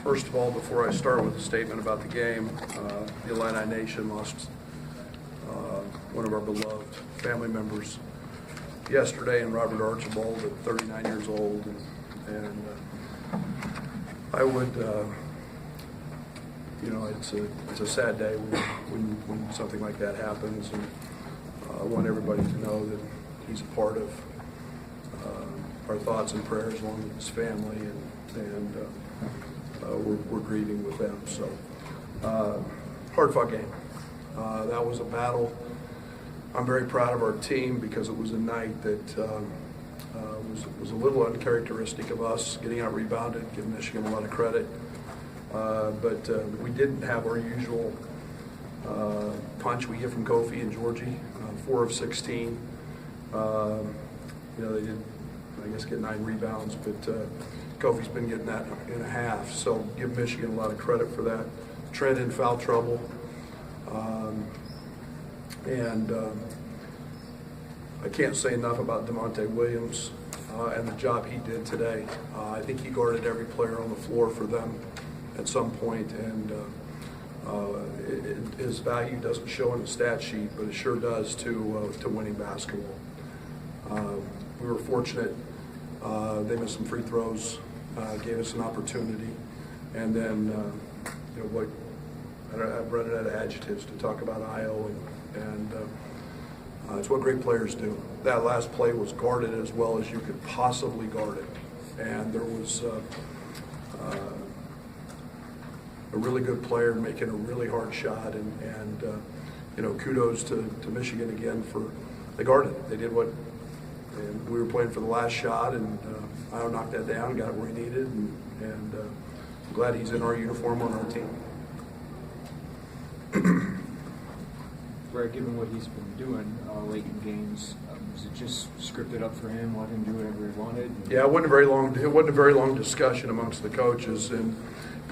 First of all, before I start with a statement about the game, the Illini Nation lost one of our beloved family members yesterday, in Robert Archibald at 39 years old. And I would, it's a sad day when something like that happens, and I want everybody to know that he's a part of our thoughts and prayers along with his family, and we're grieving with them. So, hard-fought game. That was a battle. I'm very proud of our team because it was a night that was a little uncharacteristic of us, getting out rebounded, giving Michigan a lot of credit. But we didn't have our usual punch we get from Kofi and Georgie, 4 of 16. They did, I guess, get 9 rebounds, but Kofi's been getting that in a half. So give Michigan a lot of credit for that. Trent in foul trouble. I can't say enough about DeMonte Williams and the job he did today. I think he guarded every player on the floor for them at some point, and his value doesn't show in the stat sheet, but it sure does to winning basketball. We were fortunate. They missed some free throws, gave us an opportunity, and then I've run out of adjectives to talk about Io, and it's what great players do. That last play was guarded as well as you could possibly guard it, and there was a really good player making a really hard shot, and kudos to Michigan again for they guarded it. They did what, and we were playing for the last shot, and Io knocked that down, got it where he needed, and I'm glad he's in our uniform on our team. Brad, given what he's been doing late in games, was it just scripted up for him, let him do whatever he wanted? Yeah, it wasn't a very long discussion amongst the coaches, and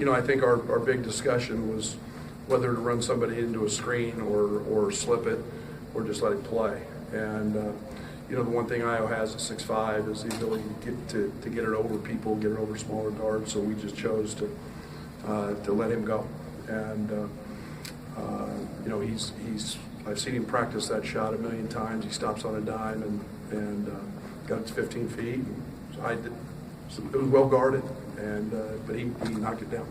I think our big discussion was whether to run somebody into a screen or slip it or just let him play. And the one thing Io has at 6'5" is the ability to get it over people, get it over smaller guards. So we just chose to let him go. And I've seen him practice that shot a million times. He stops on a dime and got it to 15 feet. So it was well guarded, but he knocked it down.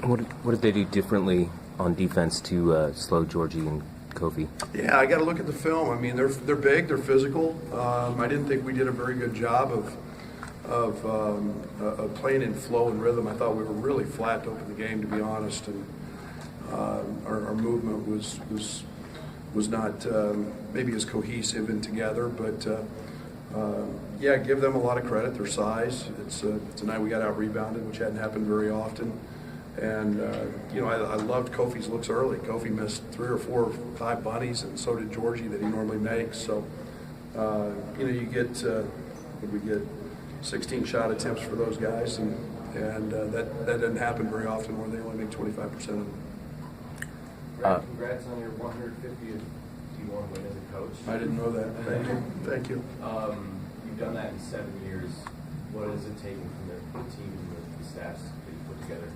What did they do differently on defense to slow Georgie and Kofi? Yeah, I got to look at the film. I mean, they're big, they're physical. I didn't think we did a very good job of playing in flow and rhythm. I thought we were really flat to open the game, to be honest, and our movement was not maybe as cohesive and together, but give them a lot of credit. Their size. Tonight we got out rebounded, which hadn't happened very often. And I loved Kofi's looks early. Kofi missed 3 or 4 or 5 bunnies, and so did Georgie that he normally makes. So you get what we get 16 shot attempts for those guys, and that doesn't happen very often where they only make 25% of them. Brad, congrats on your 150th D1 win as a coach. I didn't know that. Thank you. You've done that in 7 years. What is it taking from the team and the staffs that you put together?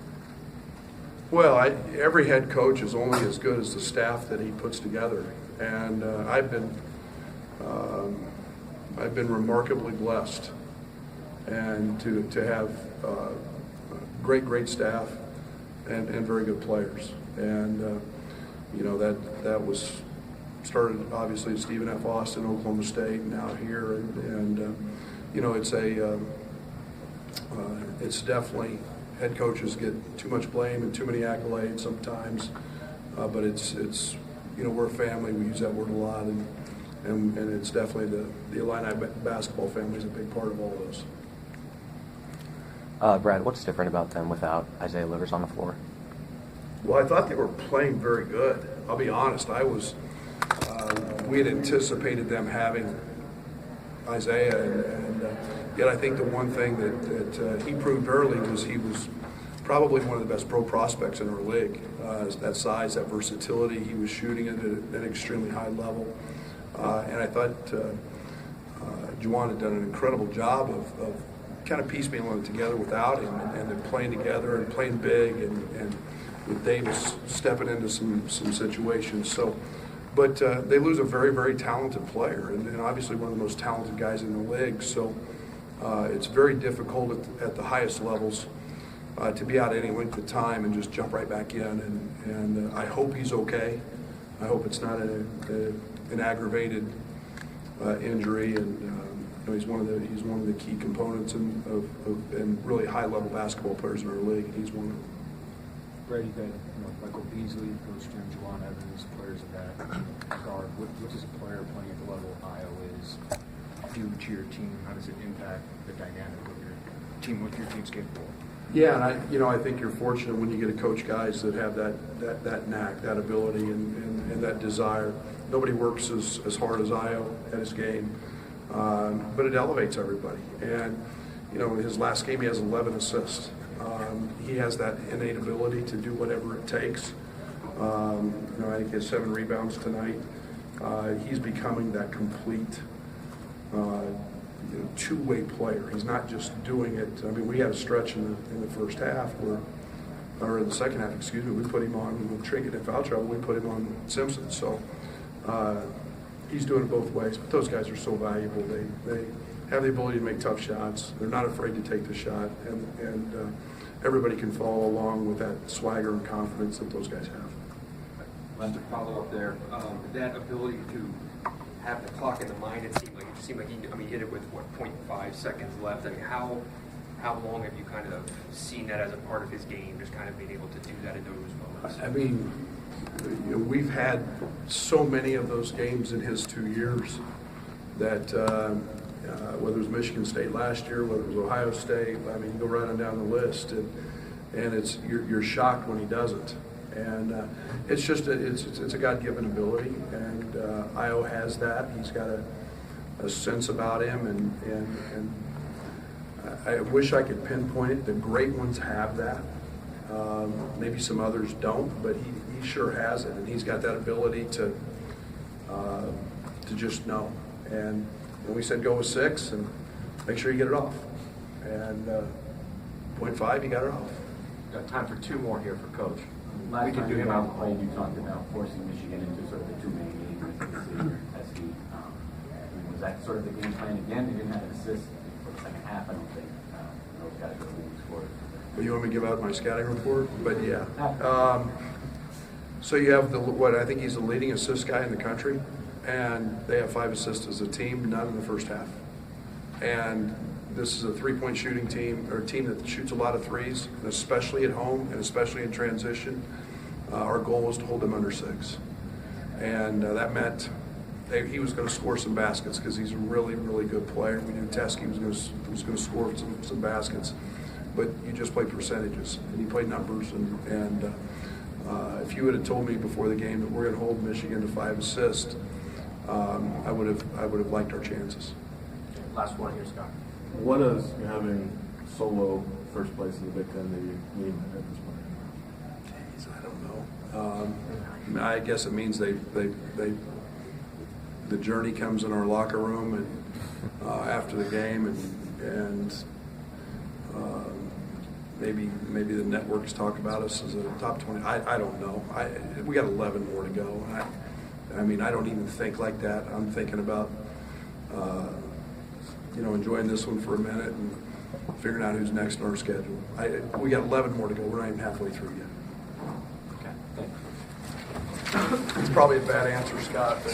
Well, every head coach is only as good as the staff that he puts together, and I've been remarkably blessed, and to have great staff and very good players, and that was started obviously at Stephen F. Austin, Oklahoma State, and now here, and it's definitely. Head coaches get too much blame and too many accolades sometimes, but it's we're a family. We use that word a lot, and it's definitely the Illini basketball family is a big part of all of this. Brad, what's different about them without Isaiah Livers on the floor? Well, I thought they were playing very good. I'll be honest. We had anticipated them having Isaiah, and yet I think the one thing that he proved early was he was probably one of the best pro prospects in our league. That size, that versatility, he was shooting at an extremely high level. And I thought Juwan had done an incredible job of kind of piecemealing it together without him, and they're playing together and playing big, and with Davis stepping into some situations. So, but they lose a very, very talented player, and obviously one of the most talented guys in the league. So it's very difficult at the highest levels to be out any length of time and just jump right back in. And I hope he's okay. I hope it's not an aggravated injury, and you know, he's one of the key components and really high level basketball players in our league, and he's one of them. Brady, you got Michael Beasley, Coach Jim, Juwan Evans, players of that guard. What does a player playing at the level Io is do to your team? How does it impact the dynamic of your team, what your team's capable of? Yeah, and I think you're fortunate when you get to coach guys that have that knack, that ability, and that desire. Nobody works as hard as Io at his game, but it elevates everybody. And you know, in his last game, he has 11 assists. He has that innate ability to do whatever it takes. You know, I think he has 7 rebounds tonight. He's becoming that complete two-way player. He's not just doing it. I mean, we had a stretch in the first half or in the second half, excuse me, we put him on with Trinket and foul trouble. We put him on Simpson. So he's doing it both ways. But those guys are so valuable. They have the ability to make tough shots. They're not afraid to take the shot, and everybody can follow along with that swagger and confidence that those guys have. Lester, follow up there. That ability to have the clock in the mind, it seemed like he hit it with 0.5 seconds left. I mean, how long have you kind of seen that as a part of his game, just kind of being able to do that in those moments? I mean, you know, we've had so many of those games in his 2 years that whether it was Michigan State last year, whether it was Ohio State, I mean, you go right on down the list, and it's you're shocked when he doesn't. And it's just it's a God-given ability, and Io has that. He's got a sense about him, and I wish I could pinpoint it. The great ones have that. Maybe some others don't, but he sure has it, and he's got that ability to just know. And we said go with 6 and make sure you get it off. And 0.5, he got it off. Got time for 2 more here for Coach. Last time you guys played, you talked about forcing Michigan into sort of the 2-man game with the senior SC. Was that sort of the game plan again? They didn't have an assist for the second half, I don't think. Those guys were leading scorers. Well, you want me to give out my scouting report? But yeah. So you have what I think he's the leading assist guy in the country, and they have 5 assists as a team, none in the first half. And this is a 3-point shooting team, or a team that shoots a lot of threes, and especially at home and especially in transition. Our goal was to hold them under 6. And that meant he was going to score some baskets because he's a really, really good player. We knew Teskey was going to score some baskets. But you just play percentages, and you play numbers. And if you would have told me before the game that we're going to hold Michigan to 5 assists, I would have liked our chances. Last one here, Scott. What does having solo first place in the Big Ten maybe mean at this point? Jeez, I don't know. I guess it means the journey comes in our locker room and after the game, and maybe the networks talk about us as a top 20. I don't know. We got 11 more to go. I mean, I don't even think like that. I'm thinking about enjoying this one for a minute and figuring out who's next on our schedule. We got 11 more to go. We're not even halfway through yet. Okay, thanks. It's probably a bad answer, Scott, but